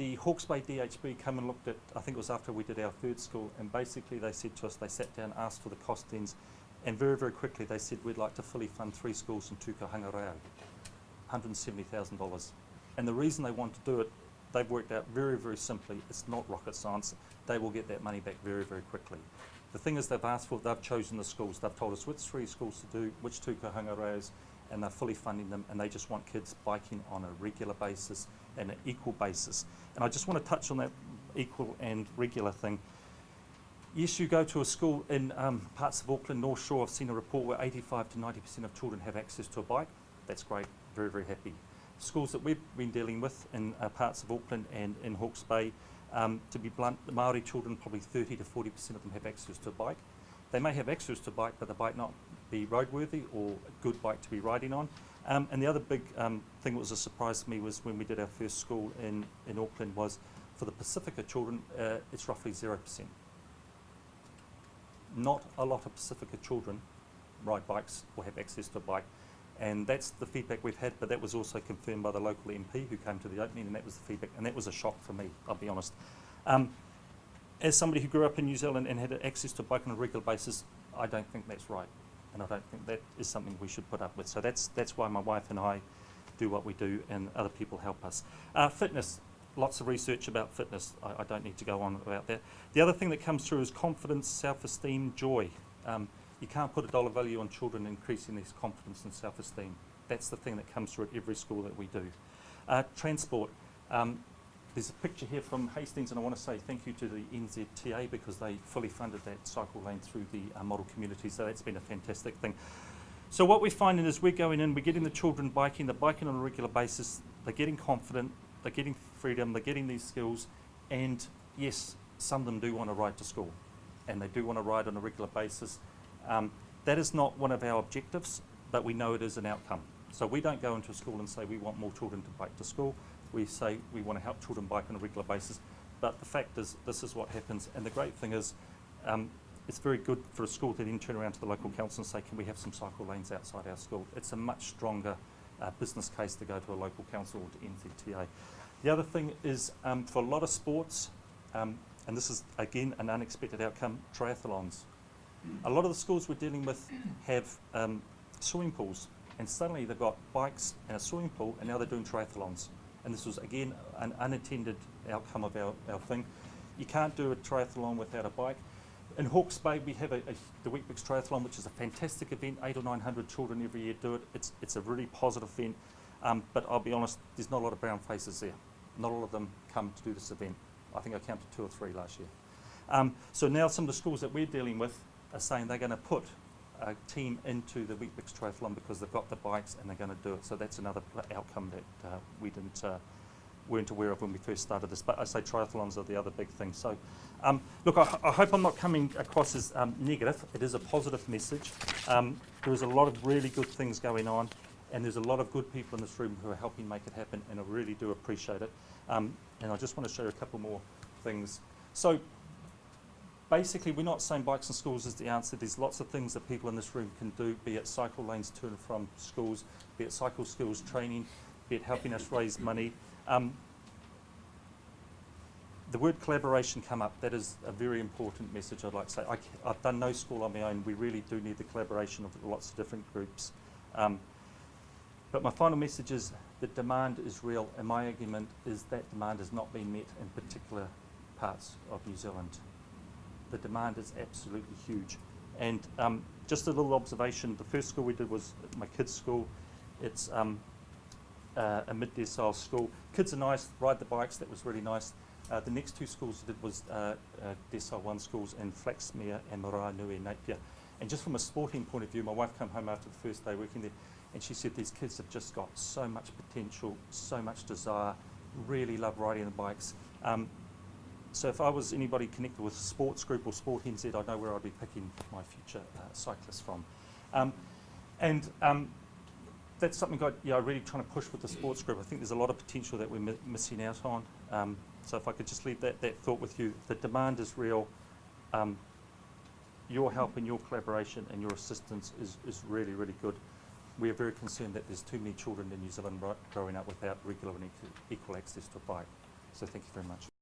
the Hawke's Bay DHB come and looked at, I think it was after we did our third school, and basically they said to us, they sat down, asked for the costings, and very, very quickly they said, we'd like to fully fund 3 schools in Tukahangarau, $170,000. And the reason they want to do it, they've worked out very, very simply, it's not rocket science, they will get that money back very, very quickly. The thing is they've asked for, they've chosen the schools, they've told us which 3 schools to do, which Tukahangarau's, and they're fully funding them, and they just want kids biking on a regular basis and an equal basis. And I just want to touch on that equal and regular thing. Yes, you go to a school in parts of Auckland, North Shore, I've seen a report where 85 to 90% of children have access to a bike. That's great, very, very happy. Schools that we've been dealing with in parts of Auckland and in Hawke's Bay, to be blunt, the Māori children, probably 30 to 40% of them have access to a bike. They may have access to a bike, but the bike not be roadworthy or a good bike to be riding on. And the other big thing that was a surprise to me was when we did our first school in Auckland was for the Pacifica children, it's roughly 0%. Not a lot of Pacifica children ride bikes or have access to a bike. And that's the feedback we've had, but that was also confirmed by the local MP who came to the opening, and that was the feedback, and that was a shock for me, I'll be honest. As somebody who grew up in New Zealand and had access to a bike on a regular basis, I don't think that's right, and I don't think that is something we should put up with. So that's why my wife and I do what we do, and other people help us. Fitness, lots of research about fitness. I don't need to go on about that. The other thing that comes through is confidence, self-esteem, joy. You can't put a dollar value on children increasing their confidence and self-esteem. That's the thing that comes through at every school that we do. Transport. There's a picture here from Hastings, and I want to say thank you to the NZTA because they fully funded that cycle lane through the model community, so that's been a fantastic thing. So what we're finding is we're going in, we're getting the children biking, they're biking on a regular basis, they're getting confident, they're getting freedom, they're getting these skills, and yes, some of them do want to ride to school, and they do want to ride on a regular basis. That is not one of our objectives, but we know it is an outcome. So we don't go into a school and say we want more children to bike to school. We say we want to help children bike on a regular basis. But the fact is, this is what happens. And the great thing is, it's very good for a school to then turn around to the local council and say, can we have some cycle lanes outside our school? It's a much stronger business case to go to a local council or to NZTA. The other thing is, for a lot of sports, and this is, again, an unexpected outcome, triathlons. A lot of the schools we're dealing with have swimming pools, and suddenly they've got bikes and a swimming pool, and now they're doing triathlons. And this was, again, an unintended outcome of our thing. You can't do a triathlon without a bike. In Hawke's Bay, we have the Weet-Bix Triathlon, which is a fantastic event. 800 or 900 children every year do it. It's a really positive event, but I'll be honest, there's not a lot of brown faces there. Not all of them come to do this event. I think I counted 2 or 3 last year. So now some of the schools that we're dealing with are saying they're going to put a team into the Weet-Bix Triathlon because they've got the bikes and they're going to do it. So that's another outcome that we weren't aware of when we first started this. But I say triathlons are the other big thing. So look, I hope I'm not coming across as negative. It is a positive message. There is a lot of really good things going on, and there's a lot of good people in this room who are helping make it happen, and I really do appreciate it. And I just want to show you a couple more things. So basically, we're not saying bikes in schools is the answer. There's lots of things that people in this room can do, be it cycle lanes to and from schools, be it cycle skills training, be it helping us raise money. The word collaboration come up. That is a very important message I'd like to say. I've done no school on my own. We really do need the collaboration of lots of different groups. But my final message is that demand is real, and my argument is that demand has not been met in particular parts of New Zealand. The demand is absolutely huge. And just a little observation, the first school we did was my kids' school. It's a mid-decile school. Kids are nice, ride the bikes, that was really nice. The next 2 schools we did was decile 1 schools in Flaxmere and Moranui, Napier. And just from a sporting point of view, my wife came home after the first day working there, and she said these kids have just got so much potential, so much desire, really love riding the bikes. So if I was anybody connected with a sports group or Sport NZ, I know where I'd be picking my future cyclists from. That's something I'm really trying to push with the sports group. I think there's a lot of potential that we're missing out on. So if I could just leave that thought with you, the demand is real. Your help and your collaboration and your assistance is really, really good. We are very concerned that there's too many children in New Zealand growing up without regular and equal access to a bike. So thank you very much.